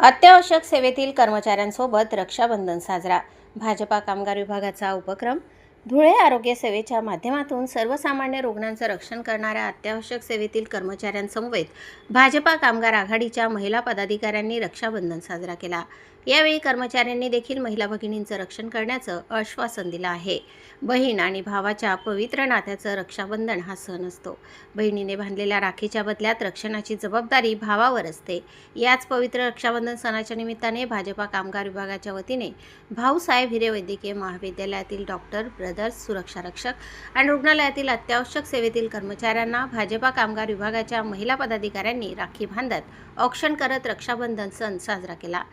अत्यावश्यक सेवेतील कर्मचाऱ्यांसोबत रक्षाबंधन साजरा. भाजपा कामगार विभागाचा उपक्रम. धुळे आरोग्य सेवेच्या माध्यमातून सर्वसामान्य रुग्णांचं रक्षण करणाऱ्या अत्यावश्यक सेवेतील कर्मचाऱ्यांसमवेत भाजपा कामगार आघाडीच्या महिला पदाधिकाऱ्यांनी रक्षाबंधन साजरा केला. यावेळी कर्मचाऱ्यांनी देखील महिला भगिनींचं रक्षण करण्याचं आश्वासन दिलं आहे. बहीण आणि भावाच्या पवित्र नात्याचं रक्षाबंधन हा सण असतो. बहिणीने बांधलेल्या राखीच्या बदल्यात रक्षणाची जबाबदारी भावावर असते. याच पवित्र रक्षाबंधन सणाच्या निमित्ताने भाजपा कामगार विभागाच्या वतीने भाऊसाहेब हिरे वैद्यकीय महाविद्यालयातील डॉक्टर, ब्रदर्स, सुरक्षा रक्षक आणि रुग्णालयातील अत्यावश्यक सेवेतील कर्मचाऱ्यांना भाजपा कामगार विभागाच्या महिला पदाधिकाऱ्यांनी राखी बांधत औक्षण करत रक्षाबंधन सण साजरा केला.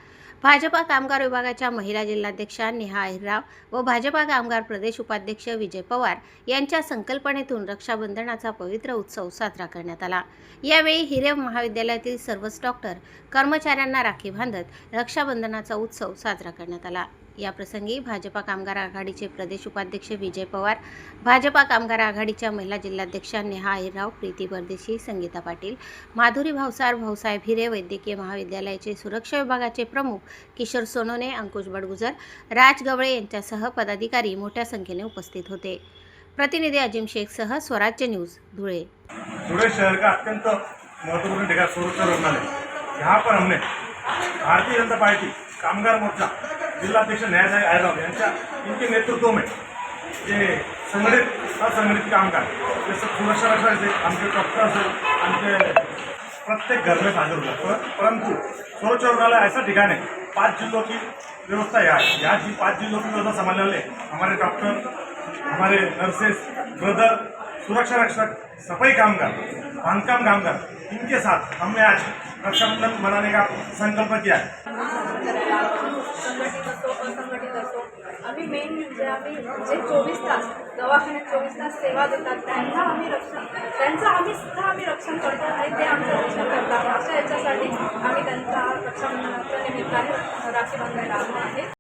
भाजपा कामगार विभागाच्या महिला जिल्हाध्यक्षा नेहा अहिरराव व भाजपा कामगार प्रदेश उपाध्यक्ष विजय पवार यांच्या संकल्पनेतून रक्षाबंधनाचा पवित्र उत्सव साजरा करण्यात आला. यावेळी हिरे महाविद्यालयातील सर्वच डॉक्टर कर्मचाऱ्यांना राखी बांधत रक्षाबंधनाचा उत्सव साजरा करण्यात आला. याप्रसंगी भाजपा कामगार आघाडीचे प्रदेश उपाध्यक्ष विजय पवार, भाजपा कामगार आघाडीच्या महिला जिल्हाध्यक्षा नेहा अहिरराव, प्रीती परदेशी, संगीता पाटील, माधुरी भावसार, भाऊसाहेब हिरे वैद्यकीय महाविद्यालयाचे सुरक्षा विभागाचे प्रमुख किशोर सोनोने, अंकुश बडगुजर, राज गवळे यांच्यासह पदाधिकारी मोठ्या संख्येने उपस्थित होते. प्रतिनिधी अजिम शेख सह स्वराज्य न्यूज, धुळे. धुळे शहर का अत्यंत महत्वपूर्ण ठिकान सुरक्षा रुग्णालय, यहाँ पर हमने भारतीय जनता पार्टी कामगार मोर्चा जिलाध्यक्ष न्यायसाहेब अहिरराव यांच्या इनके नेतृत्व में जे संघटित असंघटित कामगार जैसे सुरक्षा रक्षक असेल, आमचे डॉक्टर असेल, आमचे प्रत्येक घर में हाजिर होता. परंतु सुरक्षा रुग्णालय ऐसा ठिकान है 5 जिलों की व्यवस्था यहाँ जी 5 जिलों की व्यवस्था संभालने वाले हमारे डॉक्टर, हमारे नर्सेस, ब्रदर, सुरक्षा रक्षक, सफाई कामगार, बांधकाम कामगार, इनके साथ हमने आज रक्षाबंधन मनाने का संकल्प किया है. संघटित असो असंघटित असो, आम्ही मेन म्हणजे आम्ही जे 24 तास दवाखान्यात 24 तास सेवा देतात त्यांचं आम्ही सुद्धा रक्षण करतो आणि ते आमचं रक्षण करतात. अशा याच्यासाठी आम्ही त्यांचा रक्षाबंधनाच्या निमित्ताने राखी बांधायला आलो आहे.